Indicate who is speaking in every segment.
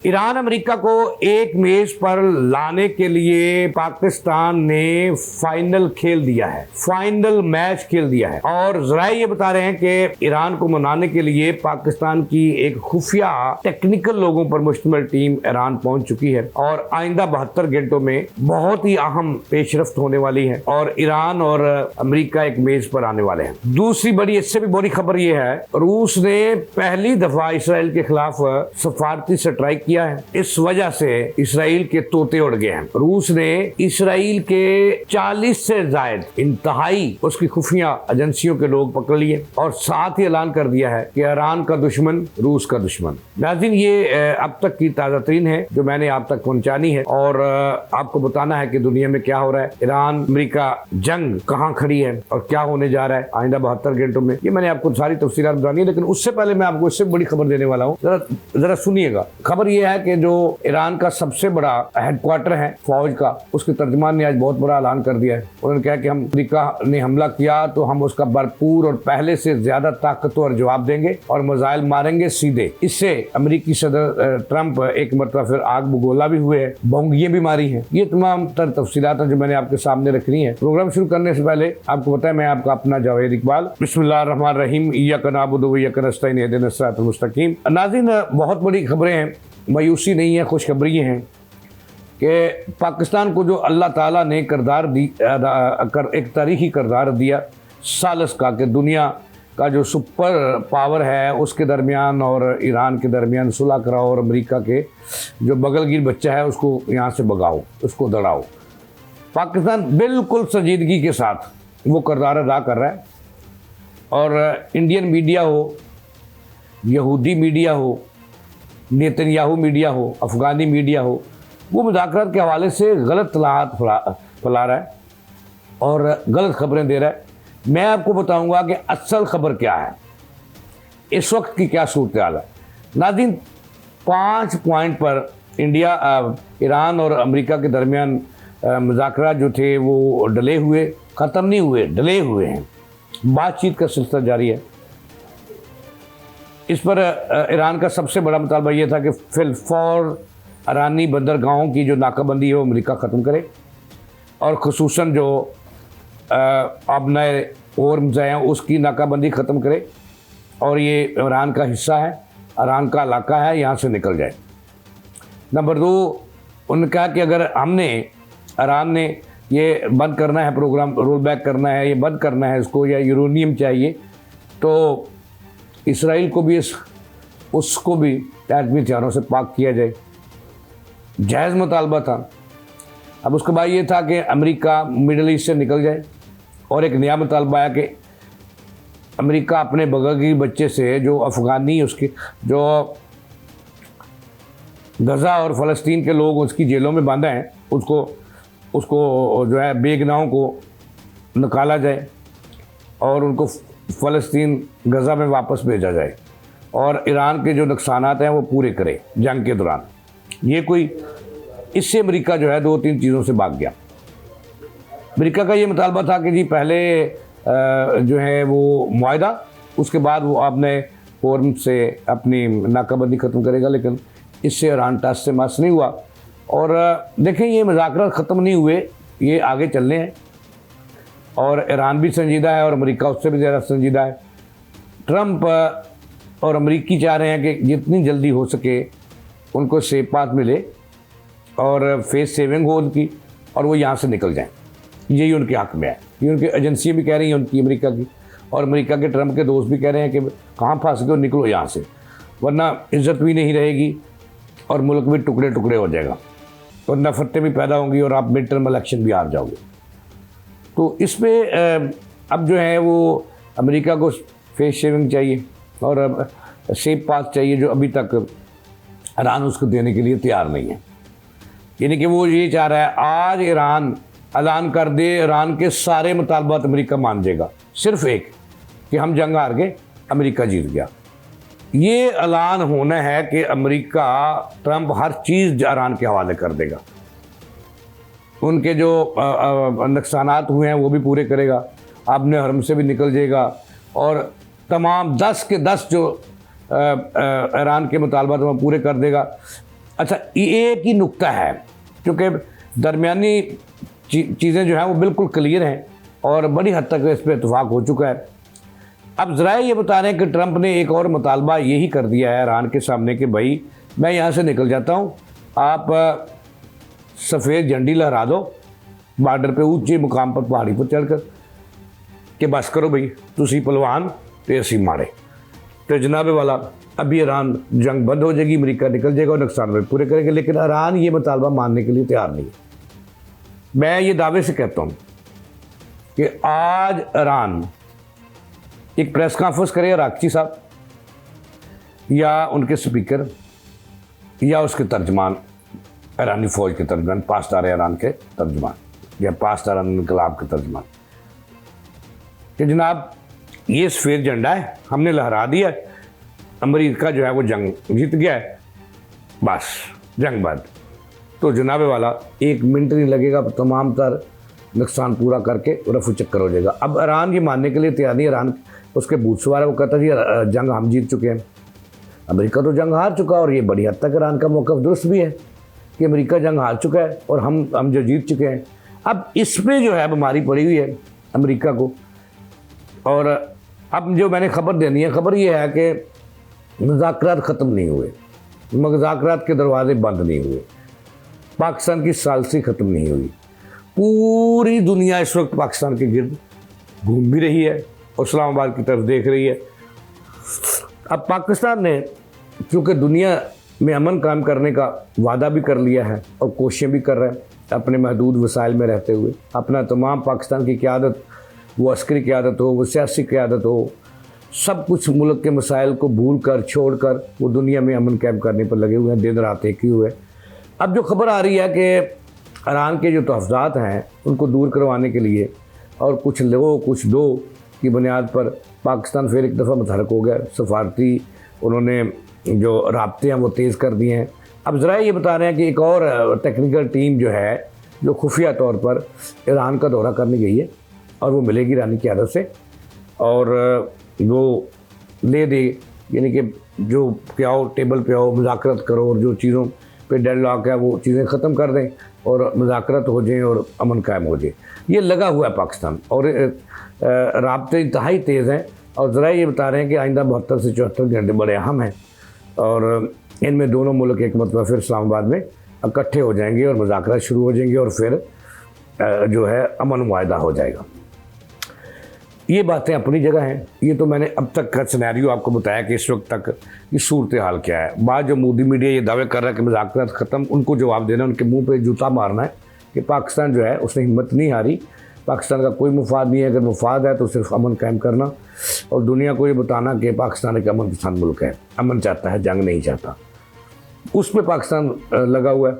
Speaker 1: Iran America को एक मेज पर लाने के लिए पाकिस्तान ने फाइनल खेल दिया है, फाइनल मैच खेल दिया है। और जराए ये बता रहे हैं कि ईरान को मनाने के लिए पाकिस्तान की एक खुफिया टेक्निकल लोगों पर मुश्तमिल टीम ईरान पहुंच चुकी है और आइंदा 72 घंटों में बहुत ही अहम पेशरफ्त होने वाली है और ईरान और अमेरिका एक मेज पर आने वाले हैं। दूसरी बड़ी, इससे भी बड़ी खबर यह है, रूस ने पहली दफा इसराइल के खिलाफ सफारती स्ट्राइक किया है। इस वजह से इसराइल के तोते उड़ गए हैं। रूस ने इसराइल के 40 से ज्यादा इंतहाई उसकी खुफिया एजेंसियों के लोग पकड़ लिए और साथ ही ऐलान कर दिया है कि ईरान का दुश्मन रूस का दुश्मन। नाज़रीन, ये अब तक की ताज़ा तरीन है जो मैंने आप तक पहुंचानी है और आपको बताना है कि दुनिया में क्या हो रहा है, ईरान अमेरिका जंग कहाँ खड़ी है और क्या होने जा रहा है आइंदा 72 घंटों में। ये मैंने आपको सारी तफसीलात बतानी है, लेकिन उससे पहले मैं आपको इससे बड़ी खबर देने वाला हूँ। जरा सुनिएगा। खबर यह है कि जो ईरान का सबसे बड़ा हेडक्वार्टर है फौज का, उसके तर्जमान ने आज बहुत बड़ा ऐलान कर दिया है। उन्होंने कहा कि हम अमेरिका ने हमला किया तो हम उसका भरपूर और पहले से ज्यादा ताकतवर जवाब देंगे और मिसाइल मारेंगे सीधे। इससे अमेरिकी सदर ट्रंप एक मरतबा फिर आग बगोला भी हुए हैं, बोंगियां भी मारी हैं। ये तमाम तर तफसीलात हैं जो मैंने आपके सामने रखनी है। प्रोग्राम शुरू करने से पहले आपको पता है मैं आपका अपना जावेद इकबाल। बिस्मिल्लाहिर्रहमानिर्रहीम, इय्याका नअबुदु व इय्याका नस्तईन, इहदिना सिरातल मुस्तकीम। नाज़रीन, बहुत बड़ी खबरें हैं, मायूसी नहीं है, खुशखबरी हैं कि पाकिस्तान को जो अल्लाह ताला ने करदार दी, एक तारीखी करदार दिया सालस का, कि दुनिया का जो सुपर पावर है उसके दरमियान और ईरान के दरमियान सुलह कराओ और अमेरिका के जो बगलगीर बच्चा है उसको यहाँ से भगाओ, उसको दड़ाओ। पाकिस्तान बिल्कुल संजीदगी के साथ वो करदार अदा कर रहा है और इंडियन मीडिया हो, यहूदी मीडिया हो, नेतन्याहू मीडिया हो, अफगानी मीडिया हो, वो मुज़ाकरात के हवाले से गलत तलाहत फैला रहा है और गलत खबरें दे रहा है। मैं आपको बताऊंगा कि असल खबर क्या है, इस वक्त की क्या सूरत हाल है। नाज़रीन, 5 पॉइंट पर ईरान और अमेरिका के दरमियान मुज़ाकरात जो थे वो डले हुए, ख़त्म नहीं हुए, डले हुए हैं। बातचीत का सिलसिला जारी है। इस पर ईरान का सबसे बड़ा मुतालबा ये था कि फिलफौर ईरानी बंदरगाहों की जो नाकाबंदी है वो अमेरिका ख़त्म करे और ख़ुसूसन जो अब नए ओर्म्स हैं उसकी नाकाबंदी ख़त्म करे और ये ईरान का हिस्सा है, ईरान का इलाका है, यहाँ से निकल जाए। नंबर 2, उन्होंने कहा कि अगर ईरान ने ये बंद करना है, प्रोग्राम रोल बैक करना है, ये बंद करना है इसको, या यूरेनियम चाहिए, तो इसराइल को भी उसको भी एटमी हथियारों से पाक किया जाए। जायज़ मुतालबा था। अब उसके बाद ये था कि अमेरिका मिडल ईस्ट से निकल जाए और एक नया मुतालबा आया कि अमेरिका अपने बगलगीर बच्चे से जो अफ़गानी उसके जो गज़ा और फ़लस्तीन के लोग उसकी जेलों में बांधा हैं उसको जो है बेगुनाहों को निकाला जाए और उनको फ़लस्तीन गज़ा में वापस भेजा जाए और ईरान के जो नुकसानात हैं वो पूरे करे जंग के दौरान। ये कोई, इससे अमेरिका जो है 2-3 चीज़ों से भाग गया। अमेरिका का ये मुतालबा था कि जी पहले जो है वो मुआहदा, उसके बाद वो अपने फॉर्म से अपनी नाकाबंदी ख़त्म करेगा, लेकिन इससे ईरान टस से मस नहीं हुआ। और देखें, ये मुज़ाकरात ख़त्म नहीं हुए, ये आगे चलने हैं और ईरान भी संजीदा है और अमेरिका उससे भी ज़्यादा संजीदा है। ट्रंप और अमेरिकी चाह रहे हैं कि जितनी जल्दी हो सके उनको सेफ पाथ मिले और फेस सेविंग हो उनकी और वो यहाँ से निकल जाएं। यही उनके हक़ में है, ये उनकी एजेंसियाँ भी कह रही हैं उनकी, अमेरिका की, और अमेरिका के ट्रंप के दोस्त भी कह रहे हैं कि कहाँ फंस गए, निकलो यहाँ से, वरना इज़्ज़त भी नहीं रहेगी और मुल्क भी टुकड़े टुकड़े हो जाएगा और नफ़रतें भी पैदा होंगी और आप मिड टर्म इलेक्शन भी हार जाओगे। तो इसमें अब जो है वो अमेरिका को फेस शेविंग चाहिए और अब सेफ पाथ चाहिए, जो अभी तक ईरान उसको देने के लिए तैयार नहीं है। यानी कि वो ये चाह रहा है आज ईरान ऐलान कर दे, ईरान के सारे मुतालबात अमेरिका मान जाएगा, सिर्फ एक कि हम जंग हार गए, अमेरिका जीत गया। ये ऐलान होना है कि अमेरिका, ट्रंप हर चीज़ ईरान के हवाले कर देगा, उनके जो नुकसानात हुए हैं वो भी पूरे करेगा, आपने हरम से भी निकल जाएगा और तमाम 10 के 10 जो ईरान के मुतालबात वो पूरे कर देगा। अच्छा, ये एक ही नुक्ता है, क्योंकि दरमियानी चीज़ें जो हैं वो बिल्कुल क्लियर हैं और बड़ी हद तक इस पर इतफाक़ हो चुका है। अब ज़रा ये बता रहे हैं कि ट्रंप ने एक और मुतालबा यही कर दिया है ईरान के सामने कि भाई मैं यहाँ से निकल जाता हूँ, आप सफ़ेद झंडी लहरा दो बार्डर पे ऊंचे मुकाम पर पहाड़ी पर चढ़कर कि बस करो भाई, तुसी पहलवान तो असी मारे। तो जनाबे वाला अभी ईरान जंग बंद हो जाएगी, अमेरिका निकल जाएगा और नुकसान भी पूरे करेगा। लेकिन ईरान ये मुतालबा मानने के लिए तैयार नहीं है। मैं ये दावे से कहता हूँ कि आज ईरान एक प्रेस कॉन्फ्रेंस करे राकची साहब या उनके स्पीकर या उसके तर्जमान, ईरानी फ़ौज के तर्जमान, पासदार ईरान के तर्जमान या पासदार इनकलाब के तर्जमान, कि जनाब ये सफ़ेद झंडा है, हमने लहरा दिया, अमेरिका जो है वो जंग जीत गया है, बस जंग बंद। तो जनाबे वाला 1 मिनट नहीं लगेगा, तमाम तर नुकसान पूरा करके रफू चक्कर हो जाएगा। अब ईरान ये मानने के लिए तैयार नहीं। ईरान उसके बूथ सवार है, वो कहता जी जंग हम जीत चुके हैं, अमेरिका तो जंग हार चुका। और ये बड़ी हद तक ईरान का मौक़िफ़ दुरुस्त भी है कि अमेरिका जंग हार चुका है और हम जो जीत चुके हैं। अब इसमें जो है बीमारी पड़ी हुई है अमेरिका को। और अब जो मैंने खबर देनी है, खबर ये है कि मुज़ाकरात ख़त्म नहीं हुए, मुज़ाकरात के दरवाजे बंद नहीं हुए, पाकिस्तान की सालसी ख़त्म नहीं हुई। पूरी दुनिया इस वक्त पाकिस्तान के गिर्द घूम भी रही है और इस्लामाबाद की तरफ देख रही है। अब पाकिस्तान ने चूँकि दुनिया में अमन कायम करने का वादा भी कर लिया है और कोशिशें भी कर रहा है अपने महदूद वसाइल में रहते हुए, अपना तमाम पाकिस्तान की क़यादत, वो अस्करी क़यादत हो, वो सियासी क़यादत हो, सब कुछ मुल्क के मसाइल को भूल कर छोड़ कर वो दुनिया में अमन कायम करने पर लगे हुए हैं, दिन रात एक ही हुए। अब जो खबर आ रही है कि ईरान के जो तहफ़्ज़ात हैं उनको दूर करवाने के लिए और कुछ लो कुछ दो की बुनियाद पर पाकिस्तान फिर एक दफ़ा मुतहरक हो गया। सफारती उन्होंने जो राब्ते हैं वो तेज़ कर दिए हैं। अब ज़रा ये बता रहे हैं कि एक और टेक्निकल टीम जो है जो खुफिया तौर पर ईरान का दौरा करने गई है और वो मिलेगी ईरानी क़यादत से और वो ले दे, यानी कि जो पे आओ टेबल पे आओ, मुज़ाकरत करो और जो चीज़ों पे डेडलॉक है वो चीज़ें ख़त्म कर दें और मुज़ाकरत हो जाएँ और अमन कायम हो जाए। ये लगा हुआ है पाकिस्तान और राब्ते इंतहाई तेज़ हैं। और ज़रा ये बता रहे हैं कि आइंदा 72 से 74 घंटे बड़े अहम हैं और इनमें दोनों मुल्क एक मतलब फिर इस्लामाबाद में इकट्ठे हो जाएंगे और मुज़ाकरात शुरू हो जाएंगे और फिर जो है अमन मुआहदा हो जाएगा। ये बातें अपनी जगह हैं। ये तो मैंने अब तक का सिनेरियो आपको बताया कि इस वक्त तक ये सूरत हाल क्या है। बाद जो मोदी मीडिया ये दावे कर रहा है कि मुज़ाकरात ख़त्म, उनको जवाब देना, उनके मुंह पे जूता मारना है कि पाकिस्तान जो है उसने हिम्मत नहीं हारी, पाकिस्तान का कोई मुफाद नहीं है, अगर मुफाद है तो सिर्फ अमन कायम करना और दुनिया को ये बताना कि पाकिस्तान एक अमन पसंद मुल्क है, अमन चाहता है, जंग नहीं चाहता। उस पर पाकिस्तान लगा हुआ है।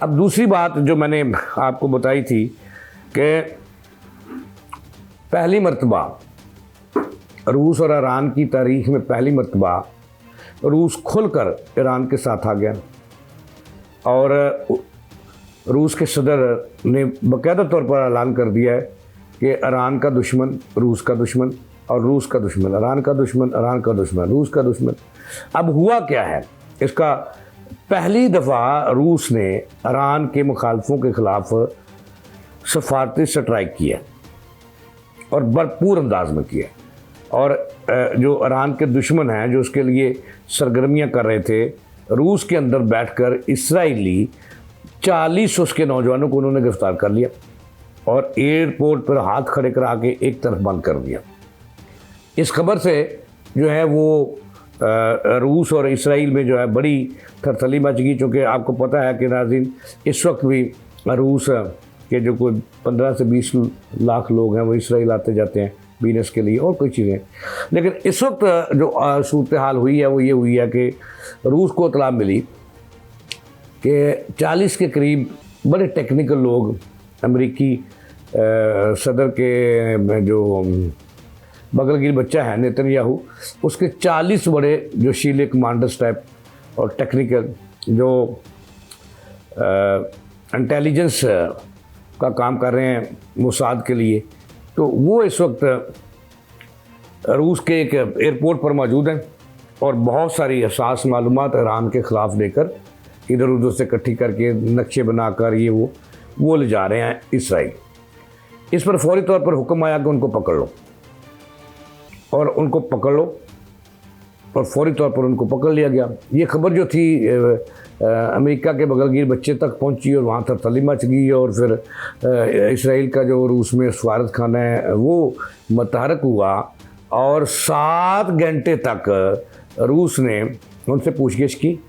Speaker 1: अब दूसरी बात जो मैंने आपको बताई थी कि पहली मरतबा रूस और ईरान की तारीख में पहली मरतबा रूस खुलकर ईरान के साथ आ गया और रूस के सदर ने बाकायदा तौर पर ऐलान कर दिया है कि ईरान का दुश्मन रूस का दुश्मन और रूस का दुश्मन ईरान का दुश्मन, ईरान का दुश्मन रूस का दुश्मन। अब हुआ क्या है इसका, पहली दफ़ा रूस ने ईरान के मुखालफों के ख़िलाफ़ सफारती स्ट्राइक किया और भरपूर अंदाज में किया और जो ईरान के दुश्मन हैं जो उसके लिए सरगर्मियां कर रहे थे, रूस के अंदर बैठकर इसराइली 40 उसके नौजवानों को उन्होंने गिरफ्तार कर लिया और एयरपोर्ट पर हाथ खड़े करा के एक तरफ बंद कर दिया। इस खबर से जो है वो रूस और इसराइल में जो है बड़ी थरथली मच गई, चूँकि आपको पता है कि नाज़रीन इस वक्त भी रूस के जो कोई 15 से 20 लाख लोग हैं वो इसराइल आते जाते हैं बिजनेस के लिए और कोई चीज़ें। लेकिन इस वक्त जो सूरत हाल हुई है वो ये हुई है कि रूस को इत्तला मिली कि 40 के करीब बड़े टेक्निकल लोग अमेरिकी सदर के जो बगलगिर बच्चा है नेतन्याहू, उसके 40 बड़े जो शीले कमांडर्स टाइप और टेक्निकल जो इंटेलिजेंस का काम कर रहे हैं मोसाद के लिए, तो वो इस वक्त रूस के एक एयरपोर्ट पर मौजूद हैं और बहुत सारी हसास मालूमात ईरान के ख़िलाफ़ देकर इधर उधर से इकट्ठी करके नक्शे बनाकर ये वो ले जा रहे हैं इसराइल। इस पर फौरी तौर पर हुक्म आया कि उनको पकड़ लो, और उनको पकड़ लो, और फौरी तौर पर उनको पकड़ लिया गया। ये खबर जो थी अमेरिका के बगलगीर बच्चे तक पहुंची और वहाँ तरतली मच गई, और फिर इसराइल का जो रूस में सफारत खाना है वो मतहरक हुआ, और 7 घंटे तक रूस ने उनसे पूछगिछ की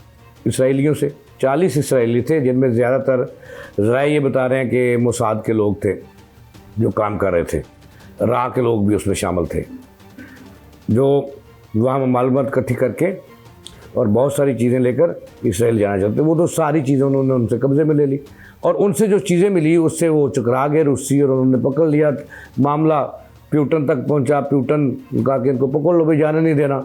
Speaker 1: इसराइलियों से। 40 इसराइली थे, जिनमें ज़्यादातर ज़राए ये बता रहे हैं कि मोसाद के लोग थे जो काम कर रहे थे, राह के लोग भी उसमें शामिल थे, जो वहाँ मालूमात इकट्ठी करके और बहुत सारी चीज़ें लेकर इसराइल जाना चाहते। वो तो सारी चीज़ें उन्होंने उनसे कब्ज़े में ले ली, और उनसे जो चीज़ें मिली उससे वो चकरा गए रूसी, और उन्होंने पकड़ लिया। मामला प्यूटन तक पहुंचा। प्यूटन कहा कि इनको पकड़ लो, भी जाने नहीं देना,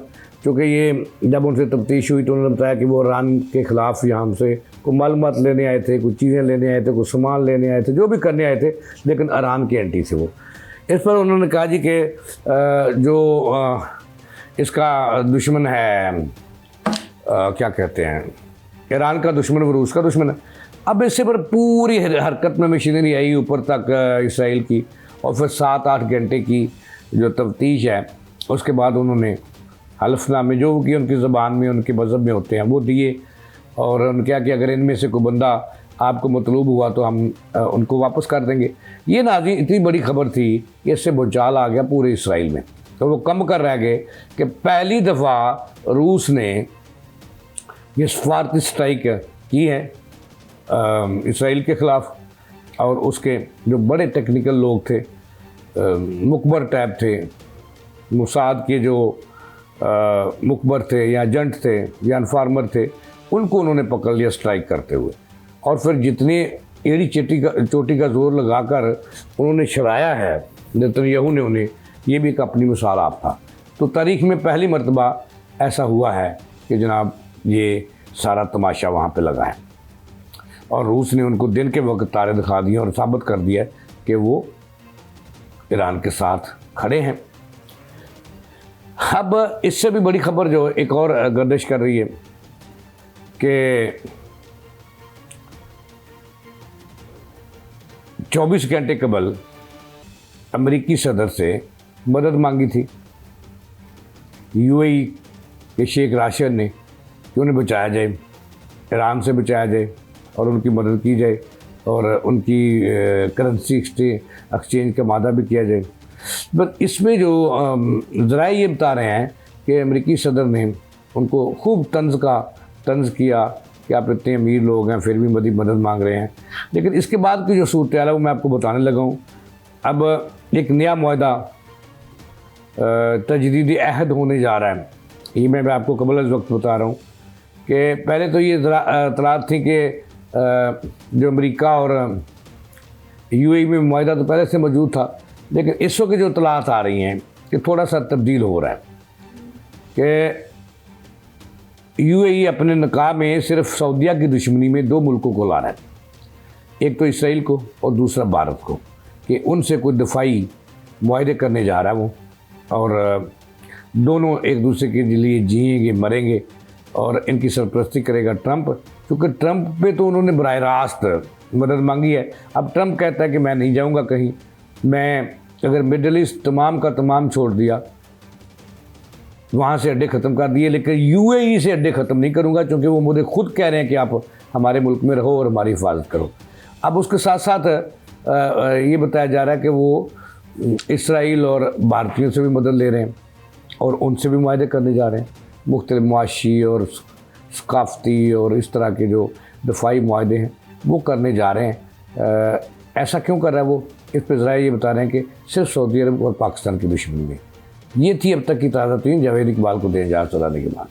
Speaker 1: क्योंकि ये जब उनसे तफ्तीश हुई तो उन्होंने बताया कि वो ईरान के ख़िलाफ़ यहाँ से कोई मालूमात लेने आए थे, कुछ चीज़ें लेने आए थे, कुछ सामान लेने आए थे, जो भी करने आए थे, लेकिन ईरान के एंटी थे वो। इस पर उन्होंने कहा जी कि जो इसका दुश्मन है, क्या कहते हैं, ईरान का दुश्मन वो रूस का दुश्मन है। अब इससे पर पूरी हरकत में मशीनरी आई ऊपर तक इसराइल की, और फिर 7-8 घंटे की जो तफ्तीश है उसके बाद उन्होंने हल्फनामे जो कि उनकी ज़बान में, उनके मज़हब में होते हैं, वो दिए, और उन्होंने क्या कि अगर इनमें से कोई बंदा आपको मतलूब हुआ तो हम उनको वापस कर देंगे। ये नाज़ी इतनी बड़ी खबर थी कि इससे भूचाल आ गया पूरे इसराइल में। तो वो कम कर रह गए कि पहली दफ़ा रूस ने ये सफारती स्ट्राइक की है इसराइल के ख़िलाफ़, और उसके जो बड़े टेक्निकल लोग थे, मुखबर टैब थे, मोसाद के जो मुखबर थे या एजेंट थे या इन्फॉर्मर थे, उनको उन्होंने पकड़ लिया स्ट्राइक करते हुए, और फिर जितने एड़ी चोटी का जोर लगाकर उन्होंने शराया है नेतन्याहू ने उन्हें, ये भी एक अपनी मिसाल आप था। तो तारीख़ में पहली मरतबा ऐसा हुआ है कि जनाब ये सारा तमाशा वहाँ पे लगा है, और रूस ने उनको दिन के वक्त तारे दिखा दिए और साबित कर दिया कि वो ईरान के साथ खड़े हैं। अब इससे भी बड़ी खबर जो एक और गर्दिश कर रही है कि 24 घंटे कबल अमेरिकी सदर से मदद मांगी थी यूएई के शेख राशिद ने कि उन्हें बचाया जाए, ईरान से बचाया जाए और उनकी मदद की जाए, और उनकी करेंसी एक्सचेंज का मादा भी किया जाए। बट इसमें जो ज़राए ये बता रहे हैं कि अमेरिकी सदर ने उनको खूब तंज किया कि आप इतने अमीर लोग हैं फिर भी मदद मांग रहे हैं। लेकिन इसके बाद की जो सूरत है वो मैं आपको बताने लगा हूँ। अब एक नया मुआहदा तजदीद अहद होने जा रहा है, ये मैं आपको कबल वक्त बता रहा हूँ कि पहले तो ये इतलात थी कि जो अमेरिका और यूएई में मुआहदा तो पहले से मौजूद था, लेकिन इस वक्त जो इतलात आ रही हैं कि थोड़ा सा तब्दील हो रहा है कि यूएई अपने निकाह में सिर्फ सऊदीया की दुश्मनी में 2 मुल्कों को ला रहा है, एक तो इसराइल को और दूसरा भारत को, कि उनसे कोई दफाई मुआहदे करने जा रहा है वो, और दोनों एक दूसरे के लिए जिएंगे मरेंगे, और इनकी सरपरस्ती करेगा ट्रंप, क्योंकि ट्रंप पे तो उन्होंने बराह रास्त मदद मांगी है। अब ट्रंप कहता है कि मैं नहीं जाऊंगा कहीं, मैं अगर मिडल ईस्ट तमाम का तमाम छोड़ दिया, वहाँ से अड्डे ख़त्म कर दिए, लेकिन यूएई से अड्डे ख़त्म नहीं करूँगा, क्योंकि वो मुझे खुद कह रहे हैं कि आप हमारे मुल्क में रहो और हमारी हिफाजत करो। अब उसके साथ साथ ये बताया जा रहा है कि वो इसराइल और भारतीयों से भी मदद ले रहे हैं और उनसे भी मुआहदे करने जा रहे हैं, मुख्तलिफ मुआशी और सकाफ़ती और इस तरह के जो दफाई मुआहदे हैं वो करने जा रहे हैं। ऐसा क्यों कर रहा है वो, इस पर ज़रा ये बता रहे हैं कि सिर्फ सऊदी अरब और पाकिस्तान की दुश्मनी में। ये थी अब तक की ताज़ा तरीन। जावेद इकबाल को दें इजाज़त चलाने के बाद।